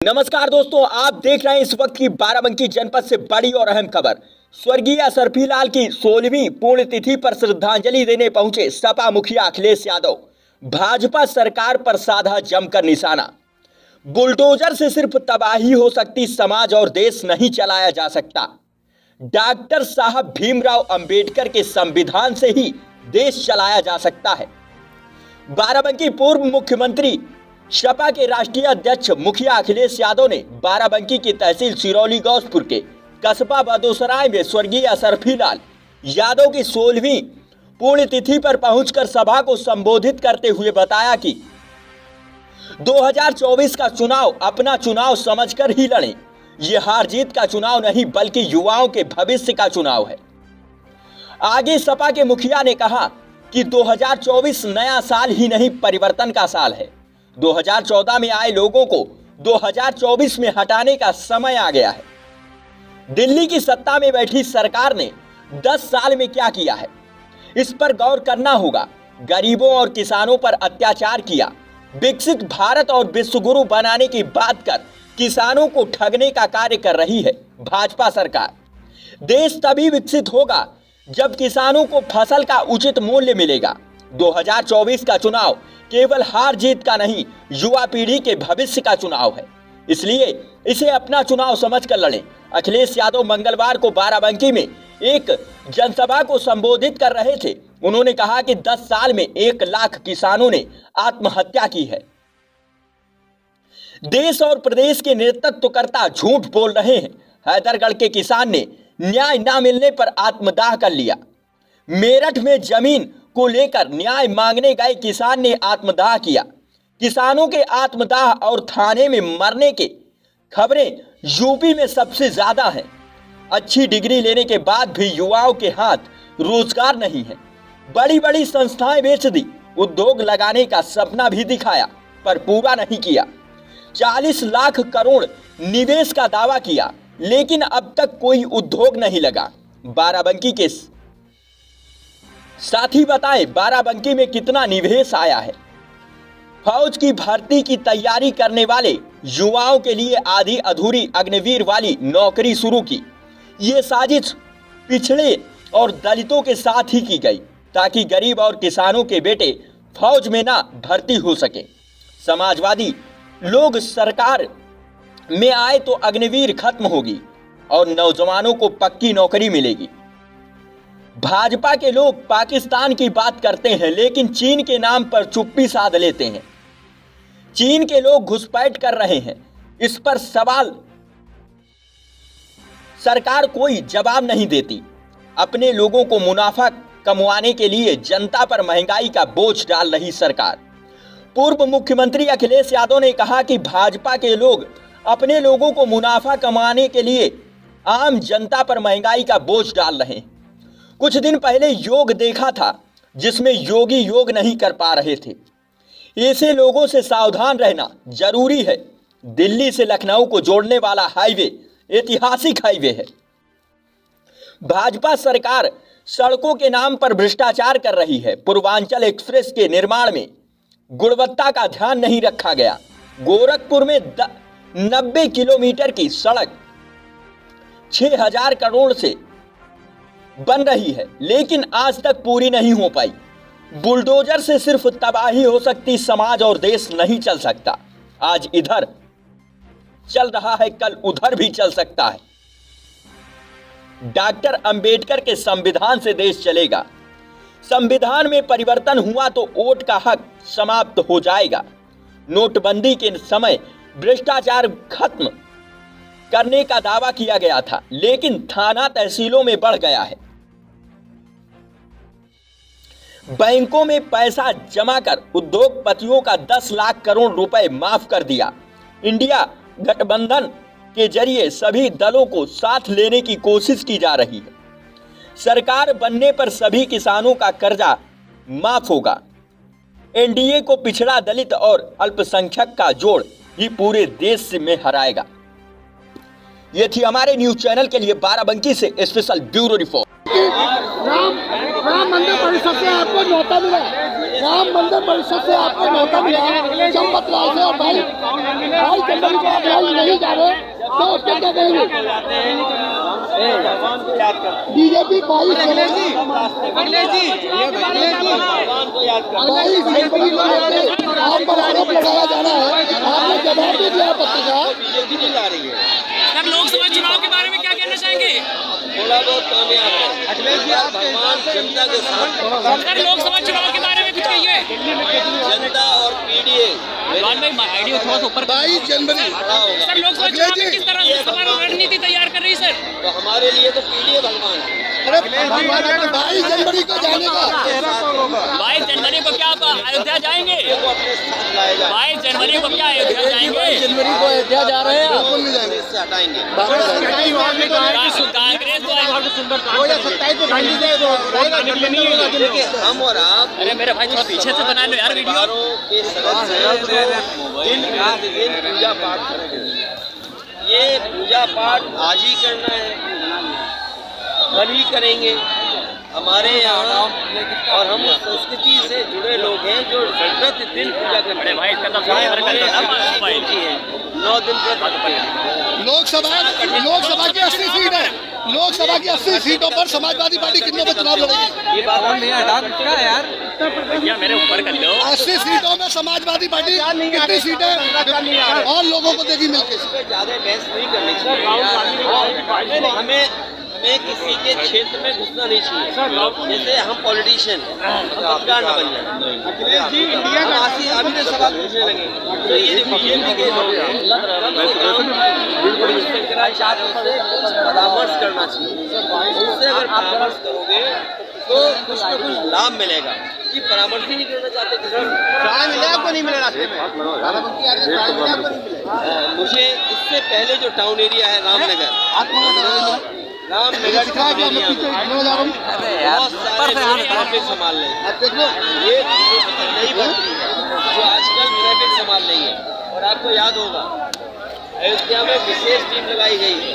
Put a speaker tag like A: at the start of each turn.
A: नमस्कार दोस्तों, आप देख रहे हैं इस वक्त की बाराबंकी जनपद से बड़ी और अहम खबर। स्वर्गीय असरफी लाल की 16वीं पुण्यतिथि पर श्रद्धांजलि देने पहुंचे सपा मुखिया अखिलेश यादव। भाजपा सरकार पर साधा जमकर निशाना। बुलडोजर से सिर्फ तबाही हो सकती, समाज और देश नहीं चलाया जा सकता। डॉक्टर साहब भीमराव अंबेडकर के संविधान से ही देश चलाया जा सकता है। बाराबंकी पूर्व मुख्यमंत्री सपा के राष्ट्रीय अध्यक्ष मुखिया अखिलेश यादव ने बाराबंकी की तहसील सिरौली गौसपुर के कस्बा बदोसराय में स्वर्गीय असरफी लाल यादव की 16वीं पुण्यतिथि पर पहुंचकर सभा को संबोधित करते हुए बताया कि 2024 का चुनाव अपना चुनाव समझकर ही लड़ें। ये हार जीत का चुनाव नहीं बल्कि युवाओं के भविष्य का चुनाव है। आगे सपा के मुखिया ने कहा कि 2024 नया साल ही नहीं परिवर्तन का साल है। 2014 में आए लोगों को 2024 में हटाने का समय आ गया है। दिल्ली की सत्ता में बैठी सरकार ने 10 साल में क्या किया है, इस पर गौर करना होगा। गरीबों और किसानों पर अत्याचार किया, विकसित भारत और विश्वगुरु बनाने की बात कर किसानों को ठगने का कार्य कर रही है भाजपा सरकार। देश तभी विकसित होगा जब किसानों को फसल का उचित मूल्य मिलेगा। 2024 का चुनाव केवल हार जीत का नहीं, युवा पीढ़ी के भविष्य का चुनाव है, इसलिए इसे अपना चुनाव समझकर लड़ें। अखिलेश यादव मंगलवार को बाराबंकी में एक जनसभा को संबोधित कर रहे थे। उन्होंने कहा कि 10 साल में 1 लाख किसानों ने आत्महत्या की है। देश और प्रदेश के नेतृत्वकर्ता झूठ बोल रहे हैं। हैदरगढ़ के किसान ने न्याय न मिलने पर आत्मदाह कर लिया। मेरठ में जमीन को लेकर न्याय मांगने गए किसान ने आत्मदाह किया। किसानों के आत्मदाह और थाने में मरने के खबरें यूपी में सबसे ज्यादा हैं। अच्छी डिग्री लेने के बाद भी युवाओं के हाथ रोजगार नहीं है। बड़ी बड़ी संस्थाएं बेच दी, उद्योग लगाने का सपना भी दिखाया पर पूरा नहीं किया। 40 लाख करोड़ निवेश का दावा किया, लेकिन अब तक कोई उद्योग नहीं लगा। बाराबंकी के साथ ही बताएं बाराबंकी में कितना निवेश आया है। फौज की भर्ती की तैयारी करने वाले युवाओं के लिए आधी अधूरी अग्निवीर वाली नौकरी शुरू की। ये साजिश पिछड़े और दलितों के साथ ही की गई ताकि गरीब और किसानों के बेटे फौज में ना भर्ती हो सके। समाजवादी लोग सरकार में आए तो अग्निवीर खत्म होगी और नौजवानों को पक्की नौकरी मिलेगी। भाजपा के लोग पाकिस्तान की बात करते हैं लेकिन चीन के नाम पर चुप्पी साध लेते हैं। चीन के लोग घुसपैठ कर रहे हैं, इस पर सवाल सरकार कोई जवाब नहीं देती। अपने लोगों को मुनाफा कमवाने के लिए जनता पर महंगाई का बोझ डाल रही सरकार। पूर्व मुख्यमंत्री अखिलेश यादव ने कहा कि भाजपा के लोग अपने लोगों को मुनाफा कमाने के लिए आम जनता पर महंगाई का बोझ डाल रहे हैं। कुछ दिन पहले योग देखा था जिसमें योगी योग नहीं कर पा रहे थे। ऐसे लोगों से सावधान रहना जरूरी है। दिल्ली से लखनऊ को जोड़ने वाला हाईवे ऐतिहासिक हाईवे है। भाजपा सरकार सड़कों के नाम पर भ्रष्टाचार कर रही है। पूर्वांचल एक्सप्रेस के निर्माण में गुणवत्ता का ध्यान नहीं रखा गया। गोरखपुर में 90 किलोमीटर की सड़क 6000 करोड़ से बन रही है लेकिन आज तक पूरी नहीं हो पाई। बुलडोजर से सिर्फ तबाही हो सकती, समाज और देश नहीं चल सकता। आज इधर चल रहा है, कल उधर भी चल सकता है। डॉक्टर अंबेडकर के संविधान से देश चलेगा। संविधान में परिवर्तन हुआ तो वोट का हक समाप्त हो जाएगा। नोटबंदी के समय भ्रष्टाचार खत्म करने का दावा किया गया था लेकिन थाना तहसीलों में बढ़ गया है। बैंकों में पैसा जमा कर उद्योगपतियों का 10 लाख करोड़ रुपए माफ कर दिया। इंडिया गठबंधन के जरिए सभी दलों को साथ लेने की कोशिश की जा रही है। सरकार बनने पर सभी किसानों का कर्जा माफ होगा। एनडीए को पिछड़ा, दलित और अल्पसंख्यक का जोड़ ही पूरे देश में हराएगा। ये थी हमारे न्यूज चैनल के लिए बाराबंकी से स्पेशल ब्यूरो रिपोर्ट।
B: राम मंदिर परिसर से आपको न्योता मिला। राम मंदिर परिषद से आपको मौका मिला चंपत राय से और भाई जनवरी को आप नहीं जा रहे तो उसके क्या कहेंगे? बीजेपी 22 जनवरी को आप पर आरोप लगाया जा रहा है, आपने जवाब भी दिया पत्रकार।
C: सर, लोकसभा चुनाव के बारे में क्या कहना चाहेंगे?
D: थोड़ा बहुत कामयाब है अखिलेश जी, भगवान जनता के साथ।
C: सर, लोकसभा चुनाव के बारे में कुछ कहिए।
D: जनता और पीडीए
C: आईडी थोड़ा सा ऊपर।
B: 22 जनवरी
C: सर, लोकसभा चुनाव में किस तरह से सभा रणनीति तैयार कर रही है सर?
D: तो हमारे लिए तो पीडीए भगवान है।
B: 22 जनवरी को जाने का
C: 22 जनवरी को क्या आप अयोध्या जाएंगे?
D: को अपने साथ लाया जाए।
C: 22 जनवरी को क्या अयोध्या जाएंगे?
B: जनवरी को अयोध्या जा रहे हैं,
D: बिल्कुल नहीं जाएंगे, इससे हटाएंगे।
C: कांग्रेस
D: देखिए, हम और आप
C: अरे मेरे भाई थोड़ा पीछे से बना लो यार वीडियो।
D: परिवारों के सदस्य हैं जो दिन पूजा पाठ करते हैं। ये पूजा पाठ आज ही करना है, कल ही करेंगे। हमारे यहाँ और हम उस संस्कृति से जुड़े लोग हैं जो प्रतिदिन पूजा करते हैं।
C: भाई इसका तो
D: चाहे हमारे होती है 9 दिन व्रत।
B: लोकसभा की 80 सीट है, लोकसभा की 80 सीटों पर समाजवादी पार्टी कितनों पर चुनाव लड़ेगी?
D: ये बात हम नहीं हटा सकता है यार।
C: भैया मेरे ऊपर कर लो।
B: 80 सीटों में समाजवादी पार्टी कितनी सीटें और लोगों को देगी मिलकर?
D: ज्यादा बहस नहीं करनी चाहिए। हमें किसी के क्षेत्र में घुसना नहीं चाहिए। जैसे हम पॉलिटिशियन हम पत्रकार न बन जाए। अखिलेश जी इंडिया का अभी तो सवाल पूछने लगे तो ये बीजेपी के लोग शंकराचार्य से परामर्श करना चाहिए। उनसे अगर परामर्श करोगे तो कुछ न कुछ लाभ मिलेगा। ये परामर्श ही नहीं करना चाहते किसान मिले आपको नहीं मिले रास्ते में। मुझे इससे पहले जो टाउन एरिया है रामनगर बहुत सारे ट्रैफिक संभाल रहे हैं। ये नई भर्ती है जो आजकल ट्रैफिक संभाल रही है। और आपको याद होगा अयोध्या में विशेष टीम लगाई गई है